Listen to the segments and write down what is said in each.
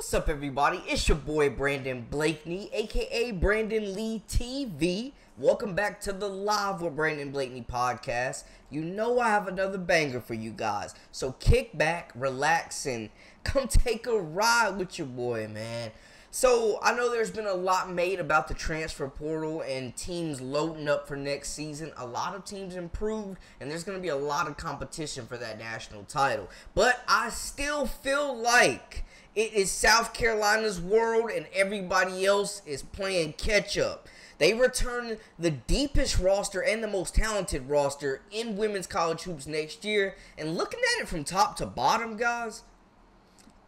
What's up, everybody? It's your boy Brandon Blakeney, aka Brandon Lee TV. Welcome back to the Live with Brandon Blakeney podcast. You know I have another banger for you guys, so kick back, relax, and come take a ride with your boy, man. So I know there's been a lot made about the transfer portal and teams loading up for next season. A lot of teams improved, and there's going to be a lot of competition for that national title. But I still feel like it is South Carolina's world, and everybody else is playing catch-up. They return the deepest roster and the most talented roster in women's college hoops next year. And looking at it from top to bottom, guys,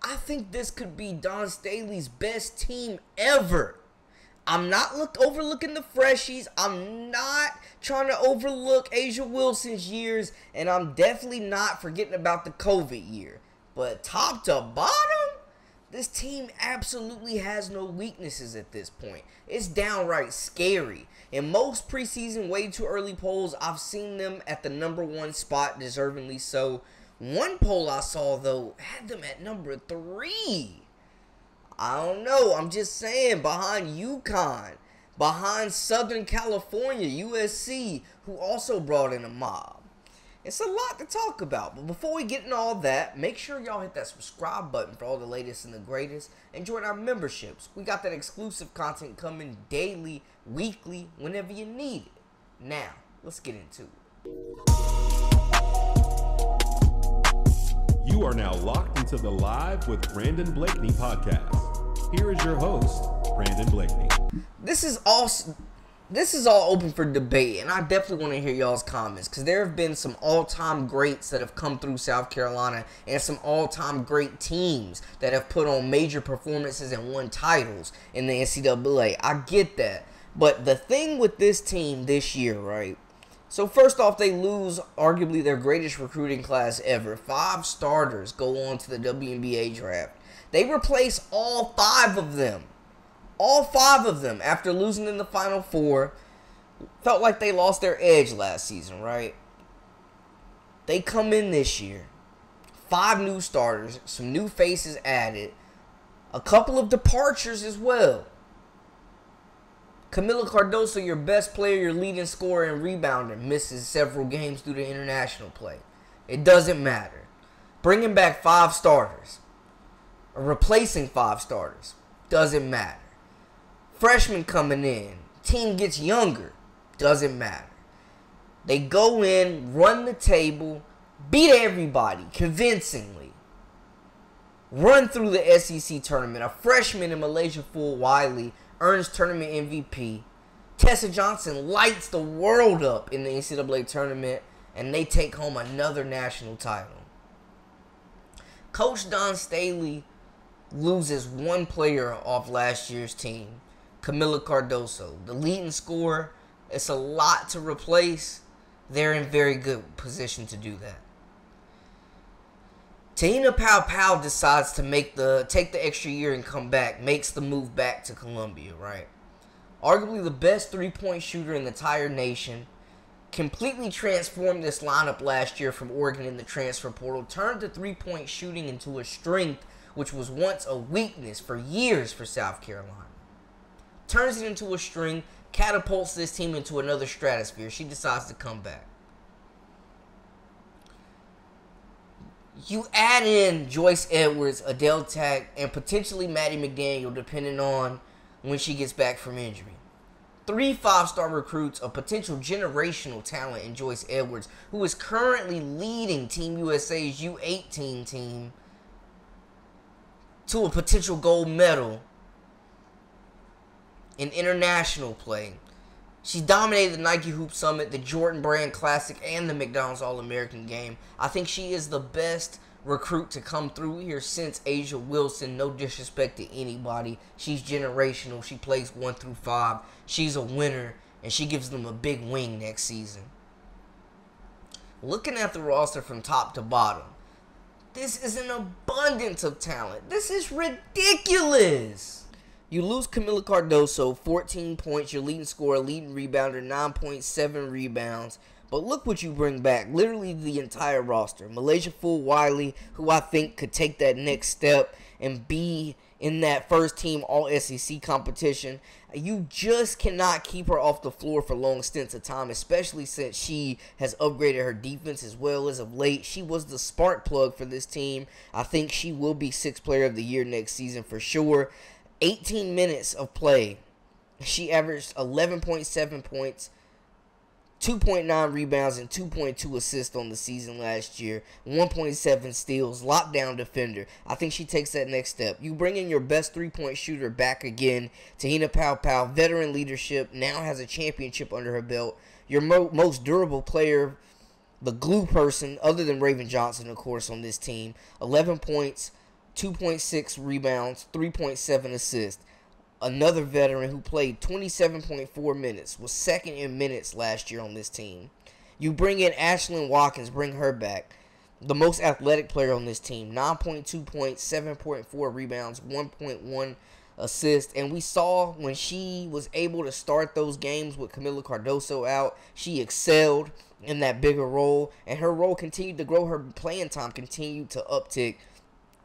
I think this could be Don Staley's best team ever. I'm not overlooking the freshies. I'm not trying to overlook Asia Wilson's years. And I'm definitely not forgetting about the COVID year. But top to bottom, this team absolutely has no weaknesses at this point. It's downright scary. In most preseason way too early polls, I've seen them at the #1 spot, deservingly so. One poll I saw, though, had them at number 3. I don't know. I'm just saying, behind UConn, behind Southern California, USC, who also brought in a mob. It's a lot to talk about, but before we get into all that, make sure y'all hit that subscribe button for all the latest and the greatest, and join our memberships. We got that exclusive content coming daily, weekly, whenever you need it. Now, let's get into it. You are now locked into the Live with Brandon Blakeney podcast. Here is your host, Brandon Blakeney. This is all open for debate, and I definitely want to hear y'all's comments, because there have been some all-time greats that have come through South Carolina and some all-time great teams that have put on major performances and won titles in the NCAA. I get that, but the thing with this team this year, right? So first off, they lose arguably their greatest recruiting class ever. 5 starters go on to the WNBA draft. They replace all 5 of them. All 5 of them, after losing in the Final Four, felt like they lost their edge last season, right? They come in this year. 5 new starters, some new faces added, a couple of departures as well. Camila Cardoso, your best player, your leading scorer and rebounder, misses several games due to international play. It doesn't matter. Bringing back 5 starters, or replacing 5 starters, doesn't matter. Freshmen coming in, team gets younger, doesn't matter. They go in, run the table, beat everybody convincingly. Run through the SEC tournament. A freshman in Malaysia Full Wiley earns tournament MVP. Tessa Johnson lights the world up in the NCAA tournament, and they take home another national title. Coach Don Staley loses 1 player off last year's team, Camila Cardoso, the leading scorer. It's a lot to replace. They're in very good position to do that. Tahina Powell decides to take the extra year and come back, makes the move back to Columbia, right? Arguably the best 3-point shooter in the entire nation. Completely transformed this lineup last year from Oregon in the transfer portal. Turned the 3-point shooting into a strength, which was once a weakness for years for South Carolina. Turns it into a string, catapults this team into another stratosphere. She decides to come back. You add in Joyce Edwards, Adele Tack, and potentially Maddie McDaniel, depending on when she gets back from injury. 3 5-star recruits, a potential generational talent in Joyce Edwards, who is currently leading Team USA's U18 team to a potential gold medal in international play. She dominated the Nike Hoop Summit, the Jordan Brand Classic, and the McDonald's All-American Game. I think she is the best recruit to come through here since Asia Wilson. No disrespect to anybody. She's generational. She plays 1 through 5. She's a winner, and she gives them a big wing next season. Looking at the roster from top to bottom, this is an abundance of talent. This is ridiculous. You lose Camila Cardoso, 14 points, your leading scorer, leading rebounder, 9.7 rebounds. But look what you bring back. Literally the entire roster. Malaysia Fool Wiley, who I think could take that next step and be in that first team All-SEC competition. You just cannot keep her off the floor for long stints of time, especially since she has upgraded her defense as well as of late. She was the spark plug for this team. I think she will be 6th Player of the Year next season for sure. 18 minutes of play. She averaged 11.7 points, 2.9 rebounds, and 2.2 assists on the season last year. 1.7 steals, lockdown defender. I think she takes that next step. You bring in your best three-point shooter back again. Tahina Pau, veteran leadership, now has a championship under her belt. Your most durable player, the glue person, other than Raven Johnson, of course, on this team. 11 points, 2.6 rebounds, 3.7 assists. Another veteran who played 27.4 minutes, was second in minutes last year on this team. You bring in Ashlyn Watkins, bring her back. The most athletic player on this team. 9.2 points, 7.4 rebounds, 1.1 assists. And we saw when she was able to start those games with Camila Cardoso out, she excelled in that bigger role. And her role continued to grow. Her playing time continued to uptick,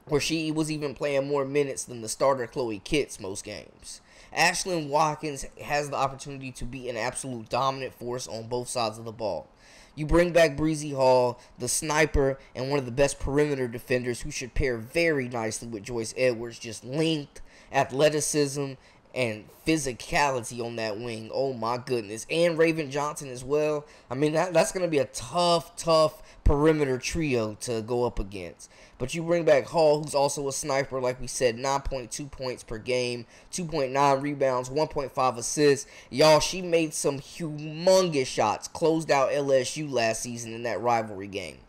where she was even playing more minutes than the starter Chloe Kitts most games. Ashlyn Watkins has the opportunity to be an absolute dominant force on both sides of the ball. You bring back Breezy Hall, the sniper, and one of the best perimeter defenders who should pair very nicely with Joyce Edwards. Just length, athleticism, and physicality on that wing. Oh my goodness. And Raven Johnson as well. I mean, that's going to be a tough perimeter trio to go up against. But you bring back Hall, who's also a sniper, like we said, 9.2 points per game, 2.9 rebounds, 1.5 assists. Y'all, she made some humongous shots, closed out LSU last season in that rivalry game.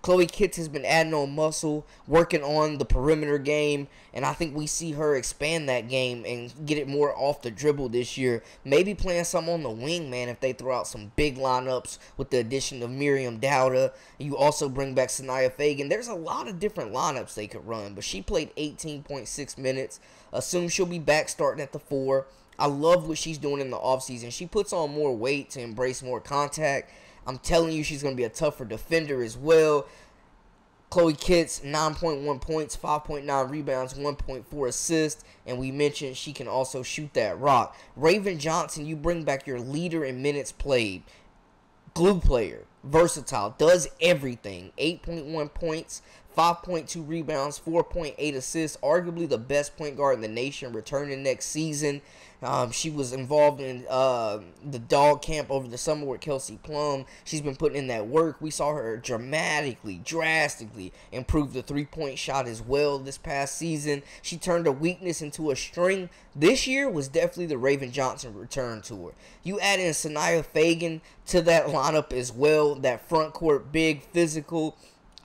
Chloe Kitts has been adding on muscle, working on the perimeter game, and I think we see her expand that game and get it more off the dribble this year. Maybe playing some on the wing, man, if they throw out some big lineups with the addition of Miriam Dowda. You also bring back Sanaya Fagan. There's a lot of different lineups they could run, but she played 18.6 minutes. Assume she'll be back starting at the 4. I love what she's doing in the offseason. She puts on more weight to embrace more contact. I'm telling you, she's going to be a tougher defender as well. Chloe Kitts, 9.1 points, 5.9 rebounds, 1.4 assists. And we mentioned she can also shoot that rock. Raven Johnson, you bring back your leader in minutes played. Glue player, versatile, does everything. 8.1 points, 5.2 rebounds, 4.8 assists. Arguably the best point guard in the nation, returning next season. She was involved in the dog camp over the summer with Kelsey Plum. She's been putting in that work. We saw her drastically improve the three-point shot as well this past season. She turned a weakness into a strength. This year was definitely the Raven Johnson return tour. You add in Sanaya Fagan to that lineup as well. That front court, big, physical.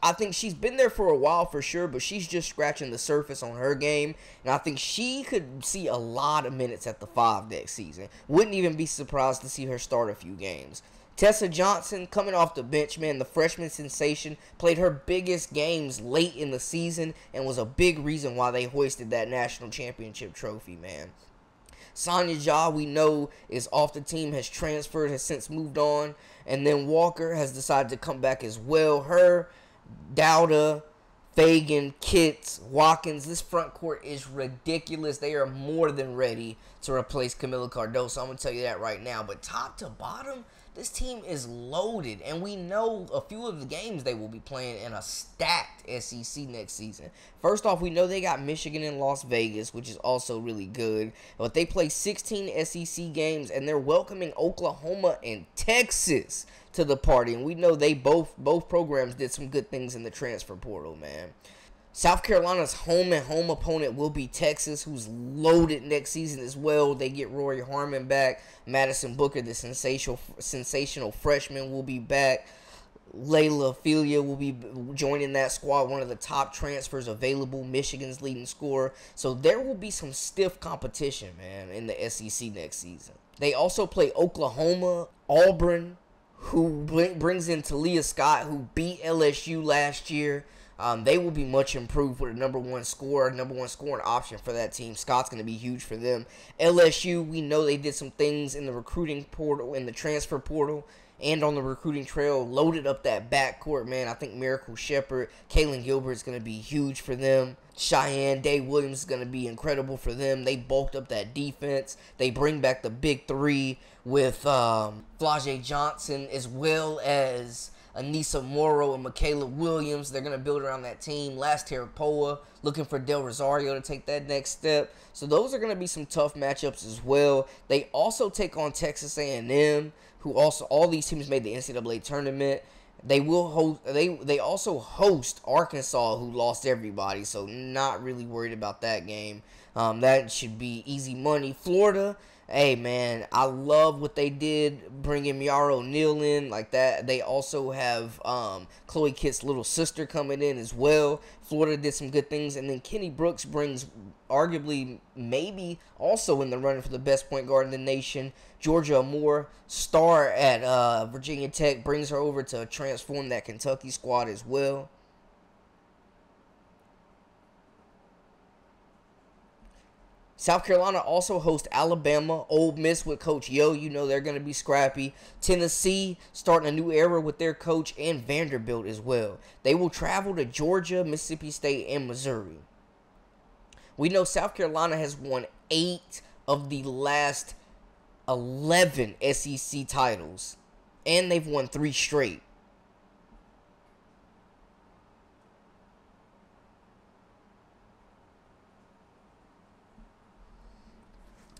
I think she's been there for a while for sure, but she's just scratching the surface on her game. And I think she could see a lot of minutes at the 5 next season. Wouldn't even be surprised to see her start a few games. Tessa Johnson coming off the bench, man, the freshman sensation, played her biggest games late in the season and was a big reason why they hoisted that national championship trophy, man. Sonia Ja, we know, is off the team, has transferred, has since moved on. And then Walker has decided to come back as well. Her, Dowda, Fagan, Kitts, Watkins, this front court is ridiculous. They are more than ready to replace Camila Cardoso. I'm going to tell you that right now. But top to bottom, this team is loaded. And we know a few of the games they will be playing in a stacked SEC next season. First off, we know they got Michigan and Las Vegas, which is also really good. But they play 16 SEC games, and they're welcoming Oklahoma and Texas to the party. And we know they both programs did some good things in the transfer portal, man. South Carolina's home opponent will be Texas, who's loaded next season as well. They get Rory Harmon back. Madison Booker, the sensational freshman, will be back. Layla Ophelia will be joining that squad, one of the top transfers available, Michigan's leading scorer. So there will be some stiff competition, man, in the SEC next season. They also play Oklahoma, Auburn, who brings in Talia Scott, who beat LSU last year. They will be much improved with a number one scoring option for that team. Scott's going to be huge for them. LSU, we know they did some things in the recruiting portal, in the transfer portal, and on the recruiting trail, loaded up that backcourt, man. I think Miracle Shepherd, Kalen Gilbert is going to be huge for them. Cheyenne, Dave Williams is going to be incredible for them. They bulked up that defense. They bring back the big three with Flau'jae Johnson as well as Anissa Morrow and Michaela Williams. They're going to build around that team. Last Tarapoa, looking for Del Rosario to take that next step. So those are going to be some tough matchups as well. They also take on Texas A&M, who also, all these teams made the NCAA tournament. They will host. They also host Arkansas, who lost everybody, so not really worried about that game. That should be easy money. Florida, hey man, I love what they did bringing Miara O'Neal in like that. They also have Chloe Kitt's little sister coming in as well. Florida did some good things, and then Kenny Brooks brings arguably maybe also in the running for the best point guard in the nation. Georgia Moore, star at Virginia Tech, brings her over to transform that Kentucky squad as well. South Carolina also hosts Alabama. Ole Miss with Coach Yo, you know they're going to be scrappy. Tennessee starting a new era with their coach, and Vanderbilt as well. They will travel to Georgia, Mississippi State, and Missouri. We know South Carolina has won 8 of the last 11 SEC titles, and they've won 3 straight.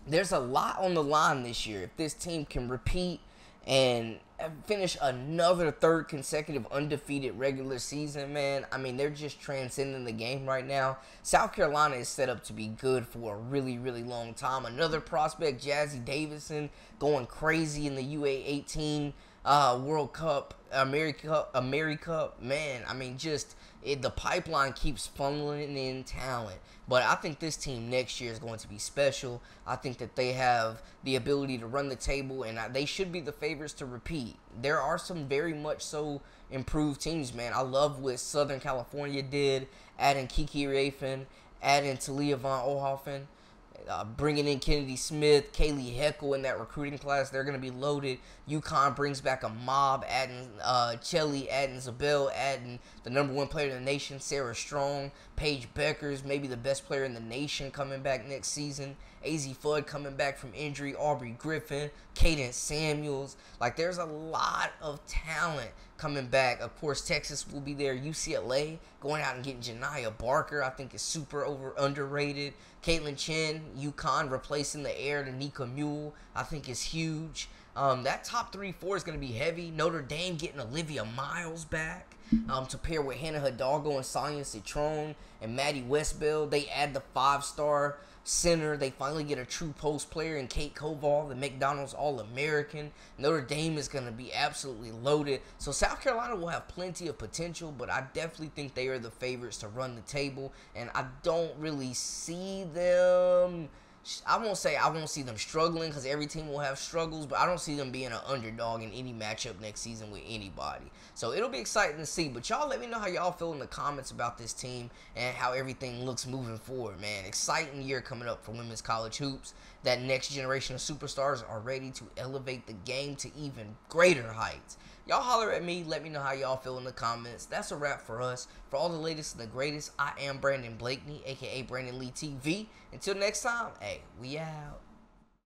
There's a lot on the line this year. If this team can repeat and finish another 3rd consecutive undefeated regular season, man, I mean, they're just transcending the game right now. South Carolina is set up to be good for a really, really long time. Another prospect, Jazzy Davison, going crazy in the UA18 World Cup, America, man. I mean, just the pipeline keeps funneling in talent. But I think this team next year is going to be special. I think that they have the ability to run the table, and they should be the favorites to repeat. There are some very much so improved teams, man. I love what Southern California did, adding Kiki Rafin, adding Talia Von Ohoffen, bringing in Kennedy Smith, Kaylee Heckel in that recruiting class. They're going to be loaded. UConn brings back a mob, adding Chelly, adding Zabel, adding the #1 player in the nation, Sarah Strong. Paige Beckers, maybe the best player in the nation, coming back next season. AZ Fudd coming back from injury. Aubrey Griffin, Cadence Samuels. Like, there's a lot of talent coming back. Of course, Texas will be there. UCLA going out and getting Janiyah Barker, I think is super underrated. Caitlin Chen, UConn replacing the heir to Nika Mule, I think is huge. That top 3-4 is going to be heavy. Notre Dame getting Olivia Miles back to pair with Hannah Hidalgo and Sonia Citron and Maddie Westbell. They add the 5-star center. They finally get a true post player in Kate Koval, the McDonald's All-American. Notre Dame is going to be absolutely loaded. So South Carolina will have plenty of potential, but I definitely think they are the favorites to run the table, and I don't really see them. I won't say I won't see them struggling, because every team will have struggles, but I don't see them being an underdog in any matchup next season with anybody. So it'll be exciting to see. But y'all let me know how y'all feel in the comments about this team and how everything looks moving forward, man. Exciting year coming up for women's college hoops. That next generation of superstars are ready to elevate the game to even greater heights. Y'all holler at me. Let me know how y'all feel in the comments. That's a wrap for us. For all the latest and the greatest, I am Brandon Blakeney, a.k.a. Brandon Lee TV. Until next time, hey, we out.